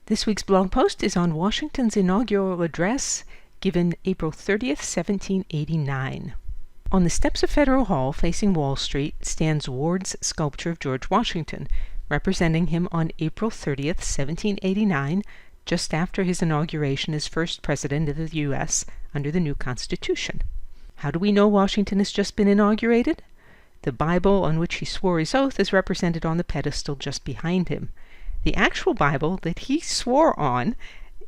This week's blog post is on Washington's inaugural address, given April 30th, 1789. On the steps of Federal Hall, facing Wall Street, stands Ward's sculpture of George Washington, representing him on April 30th, 1789, just after his inauguration as first president of the U.S. under the new Constitution. How do we know Washington has just been inaugurated? The Bible on which he swore his oath is represented on the pedestal just behind him. The actual Bible that he swore on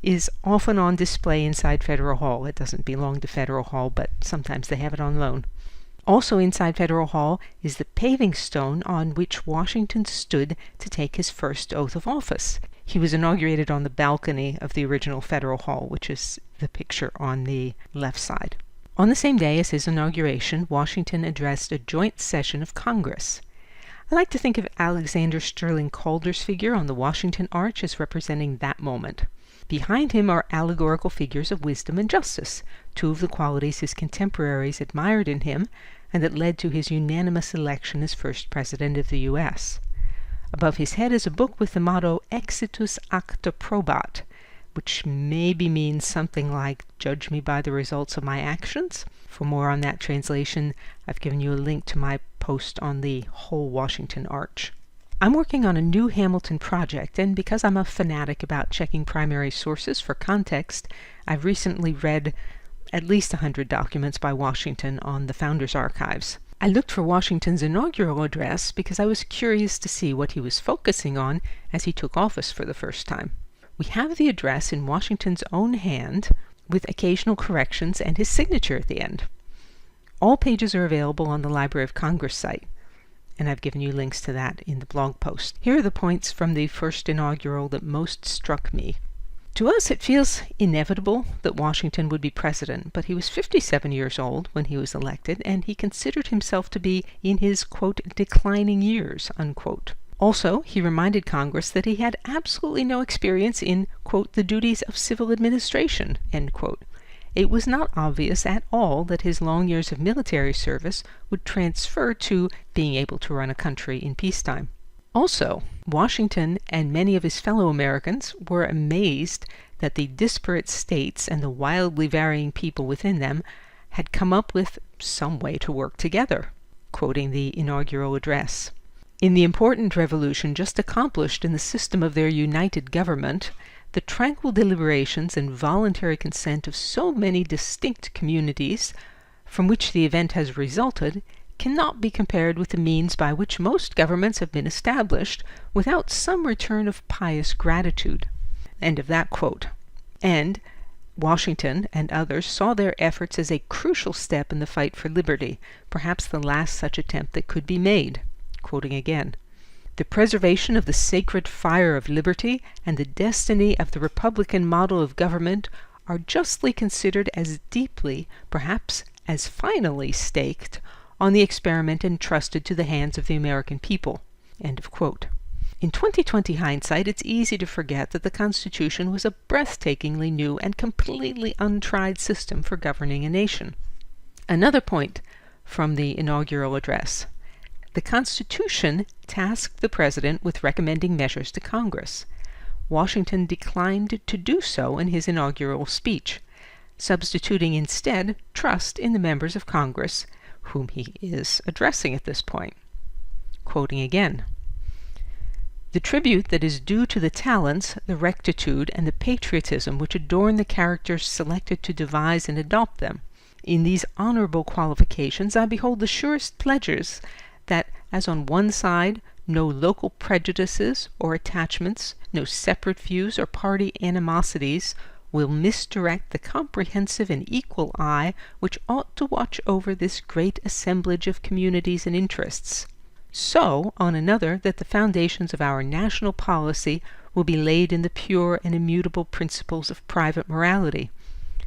is often on display inside Federal Hall. It doesn't belong to Federal Hall, but sometimes they have it on loan. Also inside Federal Hall is the Paving Stone on which Washington stood to take his first oath of office. He was inaugurated on the balcony of the original Federal Hall, which is the picture on the left side. On the same day as his inauguration, Washington addressed a joint session of Congress. I like to think of Alexander Sterling Calder's figure on the Washington Arch as representing that moment. Behind him are allegorical figures of wisdom and justice, two of the qualities his contemporaries admired in him and that led to his unanimous election as first president of the U.S. Above his head is a book with the motto Exitus Acta Probat, which maybe means something like, "Judge me by the results of my actions." For more on that translation, I've given you a link to my post on the whole Washington Arch. I'm working on a new Hamilton project, and because I'm a fanatic about checking primary sources for context, I've recently read at least 100 documents by Washington on the Founders Archives. I looked for Washington's inaugural address because I was curious to see what he was focusing on as he took office for the first time. We have the address in Washington's own hand, with occasional corrections and his signature at the end. All pages are available on the Library of Congress site, and I've given you links to that in the blog post. Here are the points from the First Inaugural that most struck me. To us, it feels inevitable that Washington would be president, but he was 57 years old when he was elected, and he considered himself to be in his, quote, declining years, unquote. Also, he reminded Congress that he had absolutely no experience in, quote, the duties of civil administration, end quote. It was not obvious at all that his long years of military service would transfer to being able to run a country in peacetime. Also, Washington and many of his fellow Americans were amazed that the disparate states and the wildly varying people within them had come up with some way to work together, quoting the inaugural address. In the important revolution just accomplished in the system of their united government, the tranquil deliberations and voluntary consent of so many distinct communities from which the event has resulted cannot be compared with the means by which most governments have been established without some return of pious gratitude. End of that quote. And Washington and others saw their efforts as a crucial step in the fight for liberty, perhaps the last such attempt that could be made. Quoting again, "The preservation of the sacred fire of liberty and the destiny of the Republican model of government are justly considered as deeply, perhaps as finally staked, on the experiment entrusted to the hands of the American people." End of quote. In 2020 hindsight, it's easy to forget that the Constitution was a breathtakingly new and completely untried system for governing a nation. Another point from the inaugural address. The Constitution tasked the President with recommending measures to Congress. Washington declined to do so in his inaugural speech, substituting instead trust in the members of Congress, whom he is addressing at this point. Quoting again, "The tribute that is due to the talents, the rectitude, and the patriotism which adorn the characters selected to devise and adopt them. In these honorable qualifications I behold the surest pledges that, as on one side no local prejudices or attachments, no separate views or party animosities will misdirect the comprehensive and equal eye which ought to watch over this great assemblage of communities and interests, so, on another, that the foundations of our national policy will be laid in the pure and immutable principles of private morality,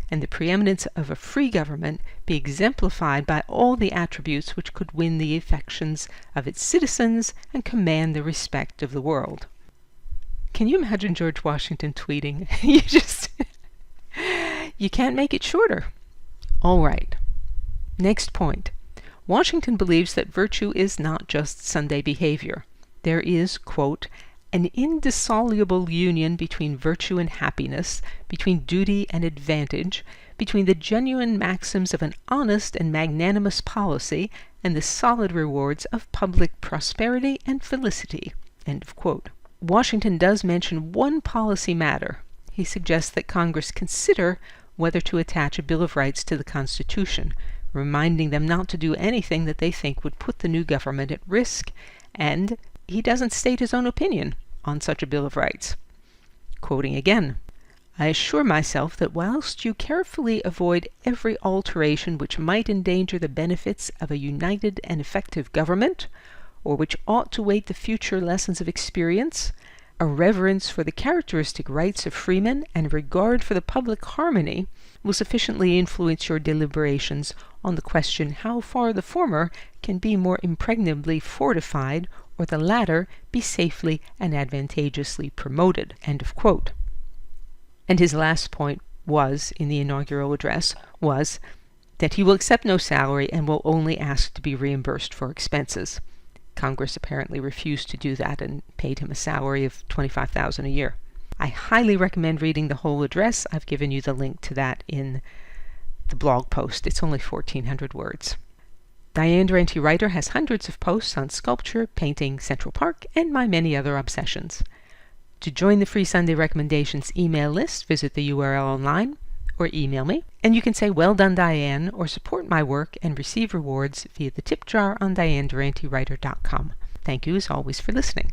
and the preeminence of a free government be exemplified by all the attributes which could win the affections of its citizens and command the respect of the world." Can you imagine George Washington tweeting? You can't make it shorter. All right. Next point. Washington believes that virtue is not just Sunday behavior. There is, quote, an indissoluble union between virtue and happiness, between duty and advantage, between the genuine maxims of an honest and magnanimous policy and the solid rewards of public prosperity and felicity." End of quote. Washington does mention one policy matter. He suggests that Congress consider whether to attach a Bill of Rights to the Constitution, reminding them not to do anything that they think would put the new government at risk, and he doesn't state his own opinion on such a Bill of Rights. Quoting again, "I assure myself that whilst you carefully avoid every alteration which might endanger the benefits of a united and effective government, or which ought to weight the future lessons of experience, a reverence for the characteristic rights of freemen and regard for the public harmony will sufficiently influence your deliberations on the question how far the former can be more impregnably fortified or the latter be safely and advantageously promoted." End of quote. And his last point was, in the inaugural address, was that he will accept no salary and will only ask to be reimbursed for expenses. Congress apparently refused to do that and paid him a salary of $25,000 a year. I highly recommend reading the whole address. I've given you the link to that in the blog post. It's only 1,400 words. Diane Durante Writer has hundreds of posts on sculpture, painting, Central Park, and my many other obsessions. To join the free Sunday Recommendations email list, visit the URL online or email me, and you can say "Well done, Diane," or support my work and receive rewards via the tip jar on DianeDuranteWriter.com. Thank you as always for listening.